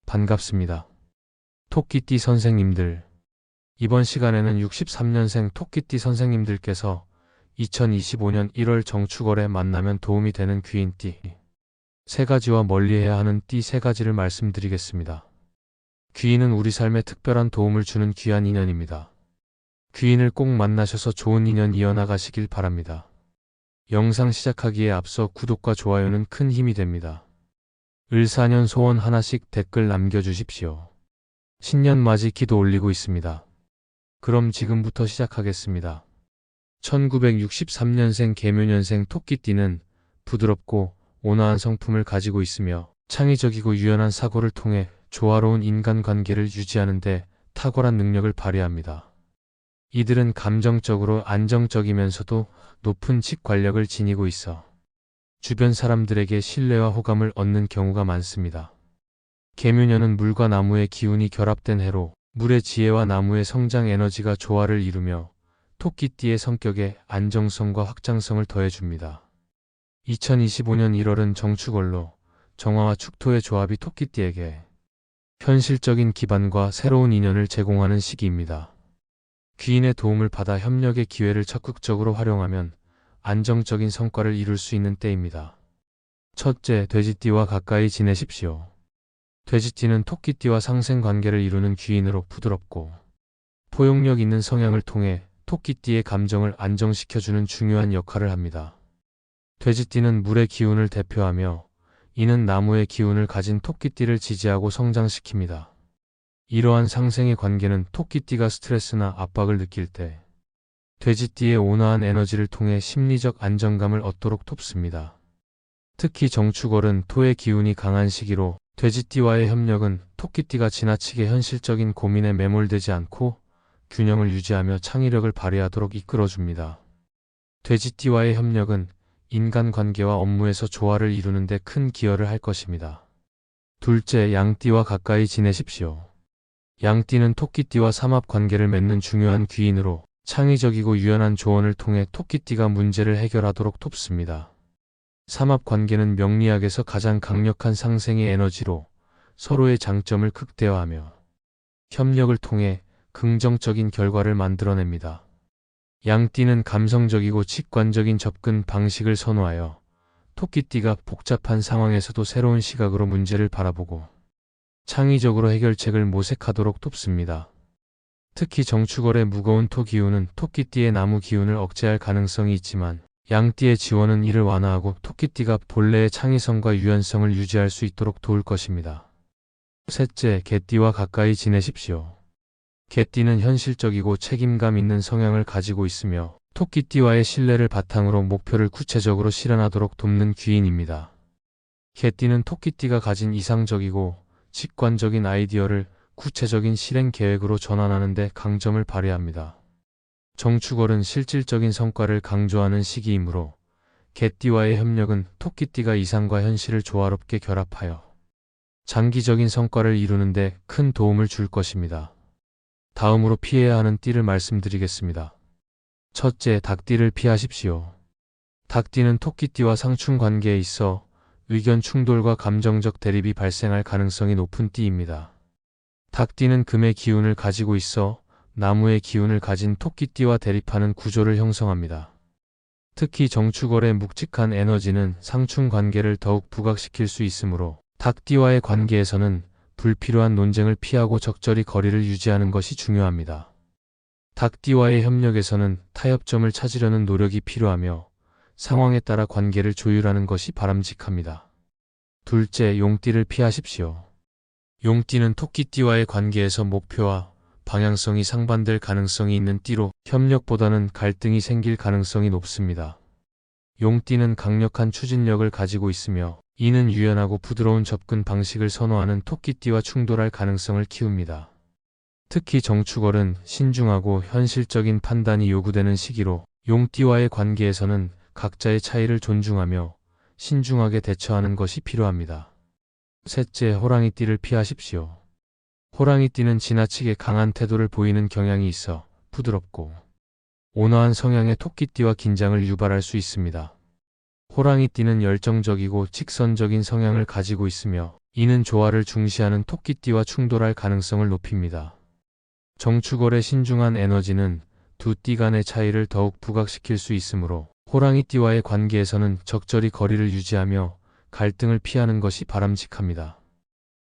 반갑습니다. 토끼띠 선생님들. 이번 시간에는 63년생 토끼띠 선생님들께서 2025년 1월 정축월에 만나면 도움이 되는 귀인띠 세 가지와 멀리해야 하는 띠 세 가지를 말씀드리겠습니다. 귀인은 우리 삶에 특별한 도움을 주는 귀한 인연입니다. 귀인을 꼭 만나셔서 좋은 인연 이어나가시길 바랍니다. 영상 시작하기에 앞서 구독과 좋아요는 큰 힘이 됩니다. 을사년 소원 하나씩 댓글 남겨주십시오. 신년 맞이 기도 올리고 있습니다. 그럼 지금부터 시작하겠습니다. 1963년생 개묘년생 토끼띠는 부드럽고 온화한 성품을 가지고 있으며 창의적이고 유연한 사고를 통해 조화로운 인간관계를 유지하는 데 탁월한 능력을 발휘합니다. 이들은 감정적으로 안정적이면서도 높은 직관력을 지니고 있어 주변 사람들에게 신뢰와 호감을 얻는 경우가 많습니다. 개묘년은 물과 나무의 기운이 결합된 해로 물의 지혜와 나무의 성장 에너지가 조화를 이루며 토끼띠의 성격에 안정성과 확장성을 더해줍니다. 2025년 1월은 정축월로 정화와 축토의 조합이 토끼띠에게 현실적인 기반과 새로운 인연을 제공하는 시기입니다. 귀인의 도움을 받아 협력의 기회를 적극적으로 활용하면 안정적인 성과를 이룰 수 있는 때입니다. 첫째, 돼지띠와 가까이 지내십시오. 돼지띠는 토끼띠와 상생관계를 이루는 귀인으로 부드럽고 포용력 있는 성향을 통해 토끼띠의 감정을 안정시켜주는 중요한 역할을 합니다. 돼지띠는 물의 기운을 대표하며 이는 나무의 기운을 가진 토끼띠를 지지하고 성장시킵니다. 이러한 상생의 관계는 토끼띠가 스트레스나 압박을 느낄 때 돼지띠의 온화한 에너지를 통해 심리적 안정감을 얻도록 돕습니다. 특히 정축월은 토의 기운이 강한 시기로 돼지띠와의 협력은 토끼띠가 지나치게 현실적인 고민에 매몰되지 않고 균형을 유지하며 창의력을 발휘하도록 이끌어줍니다. 돼지띠와의 협력은 인간관계와 업무에서 조화를 이루는 데 큰 기여를 할 것입니다. 둘째, 양띠와 가까이 지내십시오. 양띠는 토끼띠와 삼합관계를 맺는 중요한 귀인으로 창의적이고 유연한 조언을 통해 토끼띠가 문제를 해결하도록 돕습니다. 삼합관계는 명리학에서 가장 강력한 상생의 에너지로 서로의 장점을 극대화하며 협력을 통해 긍정적인 결과를 만들어냅니다. 양띠는 감성적이고 직관적인 접근 방식을 선호하여 토끼띠가 복잡한 상황에서도 새로운 시각으로 문제를 바라보고 창의적으로 해결책을 모색하도록 돕습니다. 특히 정축월의 무거운 토 기운은 토끼띠의 나무 기운을 억제할 가능성이 있지만 양띠의 지원은 이를 완화하고 토끼띠가 본래의 창의성과 유연성을 유지할 수 있도록 도울 것입니다. 셋째, 개띠와 가까이 지내십시오. 개띠는 현실적이고 책임감 있는 성향을 가지고 있으며 토끼띠와의 신뢰를 바탕으로 목표를 구체적으로 실현하도록 돕는 귀인입니다. 개띠는 토끼띠가 가진 이상적이고 직관적인 아이디어를 구체적인 실행 계획으로 전환하는 데 강점을 발휘합니다. 정축월은 실질적인 성과를 강조하는 시기이므로 개띠와의 협력은 토끼띠가 이상과 현실을 조화롭게 결합하여 장기적인 성과를 이루는 데 큰 도움을 줄 것입니다. 다음으로 피해야 하는 띠를 말씀드리겠습니다. 첫째, 닭띠를 피하십시오. 닭띠는 토끼띠와 상충 관계에 있어 의견 충돌과 감정적 대립이 발생할 가능성이 높은 띠입니다. 닭띠는 금의 기운을 가지고 있어 나무의 기운을 가진 토끼띠와 대립하는 구조를 형성합니다. 특히 정축월의 묵직한 에너지는 상충 관계를 더욱 부각시킬 수 있으므로 닭띠와의 관계에서는 불필요한 논쟁을 피하고 적절히 거리를 유지하는 것이 중요합니다. 닭띠와의 협력에서는 타협점을 찾으려는 노력이 필요하며 상황에 따라 관계를 조율하는 것이 바람직합니다. 둘째, 용띠를 피하십시오. 용띠는 토끼띠와의 관계에서 목표와 방향성이 상반될 가능성이 있는 띠로 협력보다는 갈등이 생길 가능성이 높습니다. 용띠는 강력한 추진력을 가지고 있으며 이는 유연하고 부드러운 접근 방식을 선호하는 토끼띠와 충돌할 가능성을 키웁니다. 특히 정축월은 신중하고 현실적인 판단이 요구되는 시기로 용띠와의 관계에서는 각자의 차이를 존중하며 신중하게 대처하는 것이 필요합니다. 셋째, 호랑이띠를 피하십시오. 호랑이띠는 지나치게 강한 태도를 보이는 경향이 있어 부드럽고 온화한 성향의 토끼띠와 긴장을 유발할 수 있습니다. 호랑이띠는 열정적이고 직선적인 성향을 가지고 있으며 이는 조화를 중시하는 토끼띠와 충돌할 가능성을 높입니다. 정축월의 신중한 에너지는 두 띠 간의 차이를 더욱 부각시킬 수 있으므로 호랑이띠와의 관계에서는 적절히 거리를 유지하며 갈등을 피하는 것이 바람직합니다.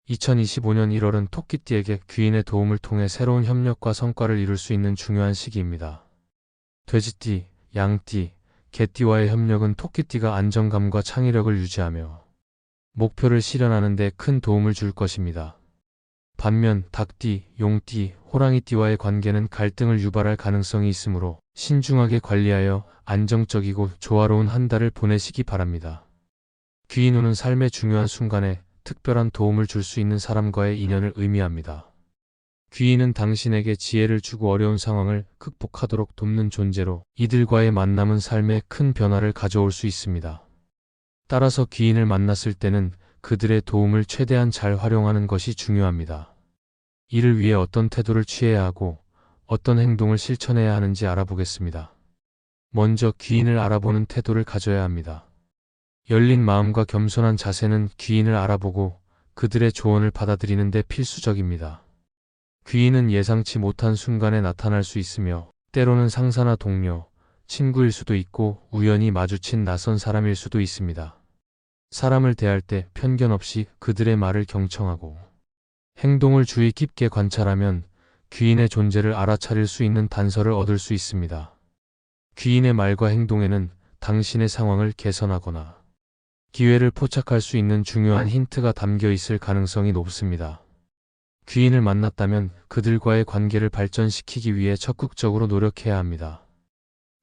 2025년 1월은 토끼띠에게 귀인의 도움을 통해 새로운 협력과 성과를 이룰 수 있는 중요한 시기입니다. 돼지띠, 양띠, 개띠와의 협력은 토끼띠가 안정감과 창의력을 유지하며 목표를 실현하는 데 큰 도움을 줄 것입니다. 반면 닭띠, 용띠, 호랑이띠와의 관계는 갈등을 유발할 가능성이 있으므로 신중하게 관리하여 안정적이고 조화로운 한 달을 보내시기 바랍니다. 귀인운은 삶의 중요한 순간에 특별한 도움을 줄 수 있는 사람과의 인연을 의미합니다. 귀인은 당신에게 지혜를 주고 어려운 상황을 극복하도록 돕는 존재로 이들과의 만남은 삶에 큰 변화를 가져올 수 있습니다. 따라서 귀인을 만났을 때는 그들의 도움을 최대한 잘 활용하는 것이 중요합니다. 이를 위해 어떤 태도를 취해야 하고 어떤 행동을 실천해야 하는지 알아보겠습니다. 먼저 귀인을 알아보는 태도를 가져야 합니다. 열린 마음과 겸손한 자세는 귀인을 알아보고 그들의 조언을 받아들이는 데 필수적입니다. 귀인은 예상치 못한 순간에 나타날 수 있으며 때로는 상사나 동료, 친구일 수도 있고 우연히 마주친 낯선 사람일 수도 있습니다. 사람을 대할 때 편견 없이 그들의 말을 경청하고 행동을 주의 깊게 관찰하면 귀인의 존재를 알아차릴 수 있는 단서를 얻을 수 있습니다. 귀인의 말과 행동에는 당신의 상황을 개선하거나 기회를 포착할 수 있는 중요한 힌트가 담겨 있을 가능성이 높습니다. 귀인을 만났다면 그들과의 관계를 발전시키기 위해 적극적으로 노력해야 합니다.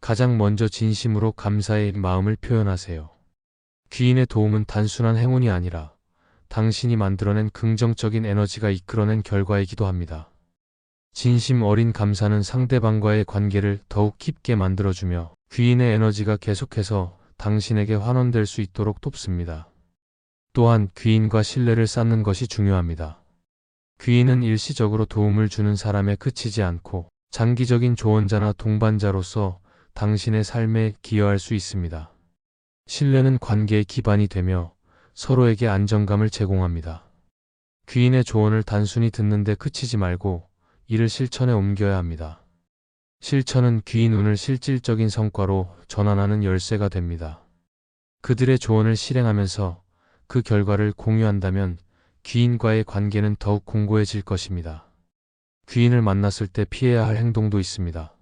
가장 먼저 진심으로 감사의 마음을 표현하세요. 귀인의 도움은 단순한 행운이 아니라 당신이 만들어낸 긍정적인 에너지가 이끌어낸 결과이기도 합니다. 진심 어린 감사는 상대방과의 관계를 더욱 깊게 만들어주며 귀인의 에너지가 계속해서 당신에게 환원될 수 있도록 돕습니다. 또한 귀인과 신뢰를 쌓는 것이 중요합니다. 귀인은 일시적으로 도움을 주는 사람에 그치지 않고 장기적인 조언자나 동반자로서 당신의 삶에 기여할 수 있습니다. 신뢰는 관계의 기반이 되며 서로에게 안정감을 제공합니다. 귀인의 조언을 단순히 듣는 데 그치지 말고 이를 실천에 옮겨야 합니다. 실천은 귀인 운을 실질적인 성과로 전환하는 열쇠가 됩니다. 그들의 조언을 실행하면서 그 결과를 공유한다면 귀인과의 관계는 더욱 공고해질 것입니다. 귀인을 만났을 때 피해야 할 행동도 있습니다.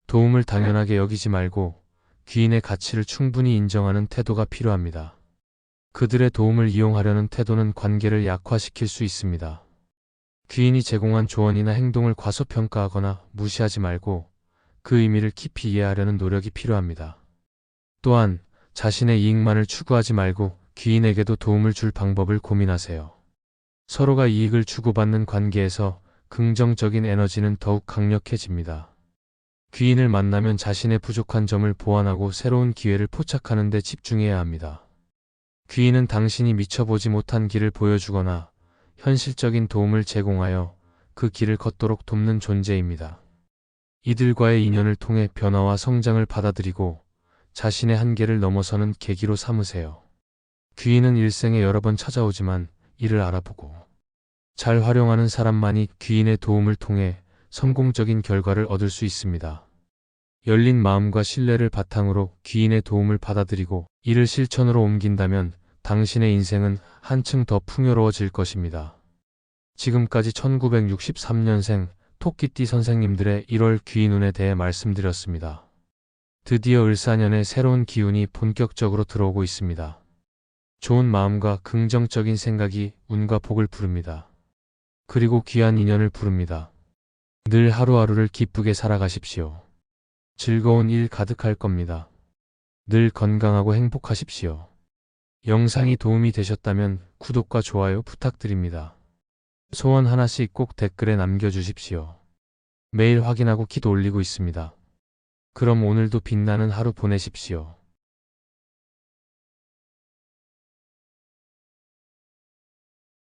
도움을 당연하게 여기지 말고 귀인의 가치를 충분히 인정하는 태도가 필요합니다. 그들의 도움을 이용하려는 태도는 관계를 약화시킬 수 있습니다. 귀인이 제공한 조언이나 행동을 과소평가하거나 무시하지 말고 그 의미를 깊이 이해하려는 노력이 필요합니다. 또한 자신의 이익만을 추구하지 말고 귀인에게도 도움을 줄 방법을 고민하세요. 서로가 이익을 주고받는 관계에서 긍정적인 에너지는 더욱 강력해집니다. 귀인을 만나면 자신의 부족한 점을 보완하고 새로운 기회를 포착하는 데 집중해야 합니다. 귀인은 당신이 미쳐보지 못한 길을 보여주거나 현실적인 도움을 제공하여 그 길을 걷도록 돕는 존재입니다. 이들과의 인연을 통해 변화와 성장을 받아들이고 자신의 한계를 넘어서는 계기로 삼으세요. 귀인은 일생에 여러 번 찾아오지만 이를 알아보고 잘 활용하는 사람만이 귀인의 도움을 통해 성공적인 결과를 얻을 수 있습니다. 열린 마음과 신뢰를 바탕으로 귀인의 도움을 받아들이고 이를 실천으로 옮긴다면 당신의 인생은 한층 더 풍요로워질 것입니다. 지금까지 1963년생 토끼띠 선생님들의 1월 귀인운에 대해 말씀드렸습니다. 드디어 을사년의 새로운 기운이 본격적으로 들어오고 있습니다. 좋은 마음과 긍정적인 생각이 운과 복을 부릅니다. 그리고 귀한 인연을 부릅니다. 늘 하루하루를 기쁘게 살아가십시오. 즐거운 일 가득할 겁니다. 늘 건강하고 행복하십시오. 영상이 도움이 되셨다면 구독과 좋아요 부탁드립니다. 소원 하나씩 꼭 댓글에 남겨주십시오. 매일 확인하고 기도 올리고 있습니다. 그럼 오늘도 빛나는 하루 보내십시오.